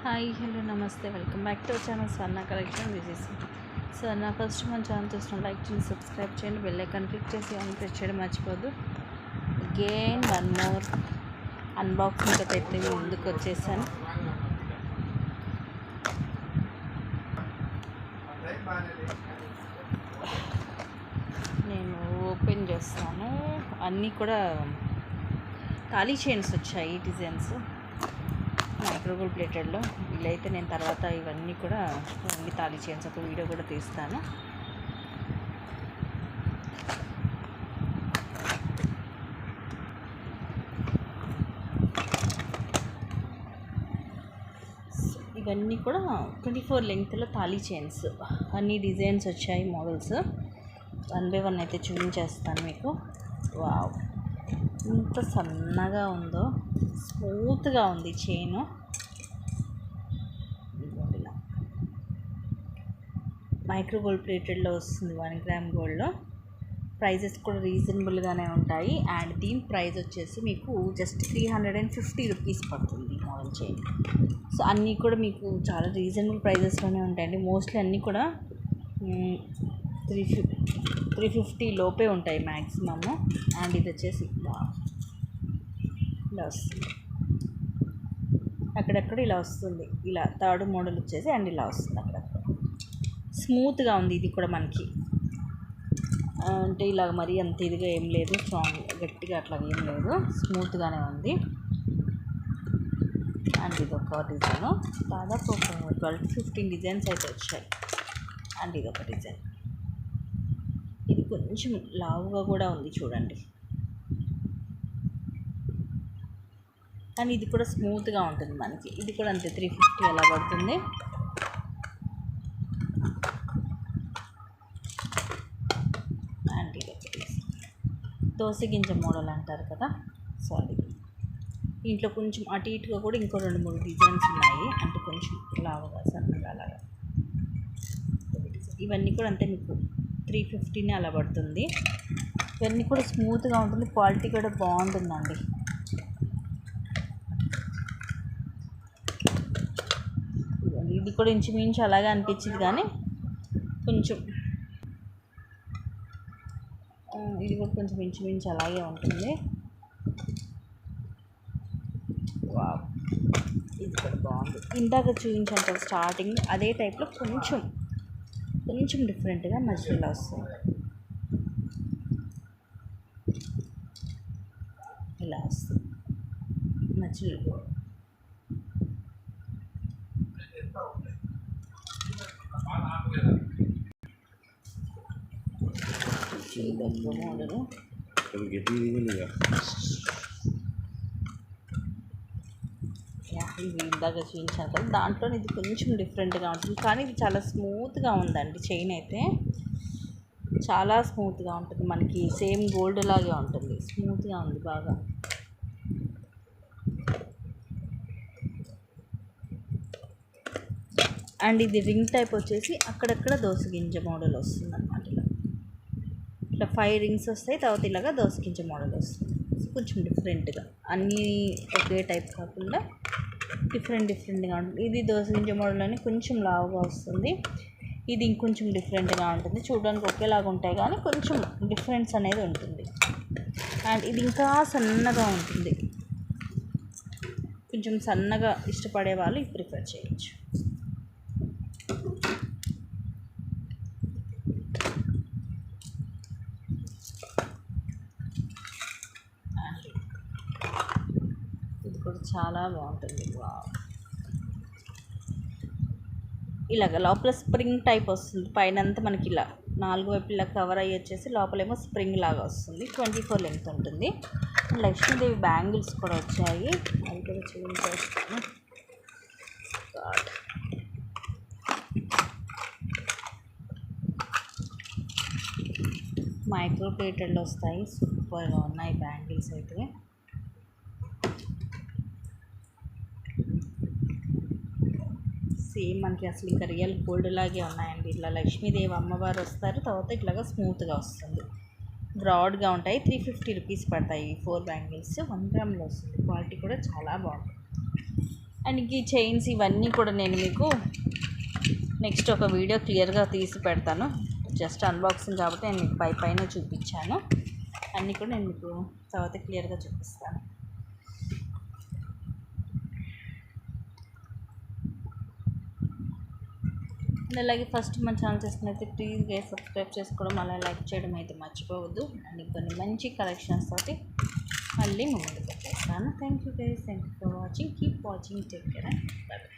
Hi hello నమస్తే welcome back to our channel Swarna collection Vijay. So నా first మన channel చూసిన లైక్ చేయండి, సబ్స్క్రైబ్ చేయండి, బెల్ ఐకాన్ క్లిక్ చేసి ఆన్ ప్రెస్ చేయడం మర్చిపోద్దు. అగైన్ వన్ మోర్ అన్బాక్సింగ్ అయితే ముందుకు వచ్చేసాను. నేను ఓపెన్ చేస్తాను. అన్నీ కూడా తాళీ చైన్స్ వచ్చాయి డిజైన్స్ మైక్రోగోల్డ్ ప్లేటెడ్లో. వీళ్ళైతే నేను తర్వాత ఇవన్నీ కూడా ఓన్లీ తాళీ చైన్స్ ఒక వీడియో కూడా తీస్తాను. ఇవన్నీ కూడా 24 లెంగ్త్లో తాళీ చైన్స్, అన్ని డిజైన్స్ వచ్చాయి, మోడల్స్. 1 బై 1 అయితే చూపించేస్తాను మీకు. వావ్, ఎంత సన్నగా ఉందో, స్మూత్గా ఉంది చైన్. మైక్రోగోల్డ్ ప్లేటెడ్లో వస్తుంది, 1 గ్రామ్ గోల్డ్లో. ప్రైజెస్ కూడా రీజనబుల్గానే ఉంటాయి. అండ్ దీని ప్రైస్ వచ్చేసి మీకు జస్ట్ 350 రూపీస్ పడుతుంది మోడల్ చైన్. సో అన్నీ కూడా మీకు చాలా రీజనబుల్ ప్రైజెస్లోనే ఉంటాయండి. మోస్ట్లీ అన్నీ కూడా 350 లోపే ఉంటాయి మ్యాక్సిమము. అండ్ ఇది వచ్చేసి ఇలా వస్తుంది, అక్కడక్కడ ఇలా వస్తుంది. ఇలా థర్డ్ మోడల్ వచ్చేసి అండ్ ఇలా వస్తుంది అక్కడక్కడ. స్మూత్గా ఉంది ఇది కూడా మనకి, అంటే ఇలాగ మరీ అంత ఇదిగా ఏం లేదు, స్ట్రాంగ్ గట్టిగా అట్లా ఏం లేదు, స్మూత్గానే ఉంది. అండ్ ఇది ఒక డిజైన్, దాదాపు ఒక 12-15 డిజైన్స్ అయితే వచ్చాయి. అండ్ ఇది ఒక డిజైన్, ఇది కొంచెం లావుగా కూడా ఉంది చూడండి. కానీ ఇది కూడా స్మూత్గా ఉంటుంది మనకి. ఇది కూడా అంతే 350 అలా పడుతుంది. అండ్ ఇది దోశ గింజ మోడల్ అంటారు కదా, సారీ. దీంట్లో కొంచెం అటు ఇటుగా కూడా ఇంకో 2-3 డిజైన్స్ ఉన్నాయి, అంటే కొంచెం లావుగా సన్నగా అలాగా. ఇవన్నీ కూడా అంతే మీకు 350 అలా పడుతుంది. ఇవన్నీ కూడా స్మూత్గా ఉంటుంది, క్వాలిటీ కూడా బాగుంటుందండి. ఇది కూడా ఇంచుమించు అలాగే అనిపించింది, కానీ కొంచెం ఇది కూడా కొంచెం ఇంచుమించు అలాగే ఉంటుంది. వావ్, ఇది కూడా బాగుంది. ఇందాక చూపించాను కదా స్టార్టింగ్, అదే టైప్లో కొంచెం డిఫరెంట్గా మధ్యలో వస్తుంది. ఇలా వస్తుంది మధ్యలో. మోడలు ఇది ఇందాక చూపించాను కదా, దాంట్లో ఇది కొంచెం డిఫరెంట్గా ఉంటుంది, కానీ ఇది చాలా స్మూత్గా ఉందండి. చైన్ అయితే చాలా స్మూత్గా ఉంటుంది, మనకి సేమ్ గోల్డ్ లాగే ఉంటుంది, స్మూత్గా ఉంది బాగా. అండ్ ఇది రింగ్ టైప్ వచ్చేసి అక్కడక్కడ దోశ గింజ మోడల్ వస్తుంది అన్నమాట. ఇట్లా 5 రింగ్స్ వస్తాయి, తర్వాత ఇలాగా దోశ గింజ మోడల్ వస్తుంది. కొంచెం డిఫరెంట్గా, అన్నీ ఒకే టైప్ కాకుండా డిఫరెంట్గా ఉంటుంది. ఇది దోశ గింజ మోడల్ అని కొంచెం లావుగా వస్తుంది, ఇది ఇంకొంచెం డిఫరెంట్గా ఉంటుంది. చూడడానికి ఒకేలాగా ఉంటాయి, కానీ కొంచెం డిఫరెన్స్ అనేది ఉంటుంది. అండ్ ఇది ఇంకా సన్నగా ఉంటుంది, కొంచెం సన్నగా ఇష్టపడే వాళ్ళు ఇది ప్రిఫర్ చేయొచ్చు. ఇది కూడా చాలా బాగుంటుంది. ఇలాగ లోపల స్ప్రింగ్ టైప్ వస్తుంది, పైన అంతా మనకి ఇలా 4 వైపు ఇలా కవర్ అయ్యి వచ్చేసి లోపలేమో స్ప్రింగ్ లాగా వస్తుంది. 24 లెంగ్త్ ఉంటుంది. లక్ష్మీదేవి బ్యాంగిల్స్ కూడా వచ్చాయి, అవి కూడా చూపించేస్తాను. మైక్రో ప్లేటెడ్లో వస్తాయి, సూపర్గా ఉన్నాయి బ్యాంగిల్స్ అయితే. సేమ్ మనకి అసలు ఇంకా రియల్ గోల్డ్ లాగే ఉన్నాయండి. ఇట్లా లక్ష్మీదేవి అమ్మవారు వస్తారు, తర్వాత ఇట్లాగా స్మూత్గా వస్తుంది, బ్రాడ్గా ఉంటాయి. 350 రూపీస్ పడతాయి 4 బ్యాంగిల్స్. 1 గ్రామ్లో వస్తుంది, క్వాలిటీ కూడా చాలా బాగుంటుంది. అండ్ ఈ చైన్స్ ఇవన్నీ కూడా నేను మీకు నెక్స్ట్ ఒక వీడియో క్లియర్గా తీసి పెడతాను. జస్ట్ అన్బాక్సింగ్ కాబట్టి నేను మీకు పైన చూపించాను. అన్నీ కూడా నేను మీకు తర్వాత క్లియర్గా చూపిస్తాను. అండ్ అలాగే ఫస్ట్ మన ఛానల్ చేస్తున్నైతే ప్లీజ్గా సబ్స్క్రైబ్ చేసుకోవడం, అలా లైక్ చేయడం అయితే మర్చిపోవద్దు. అండ్ కొన్ని మంచి కలెక్షన్స్ తోటి మళ్ళీ ముందుకు వచ్చేస్తాను. Thank you guys, thank you for watching. Keep watching, take care, by by.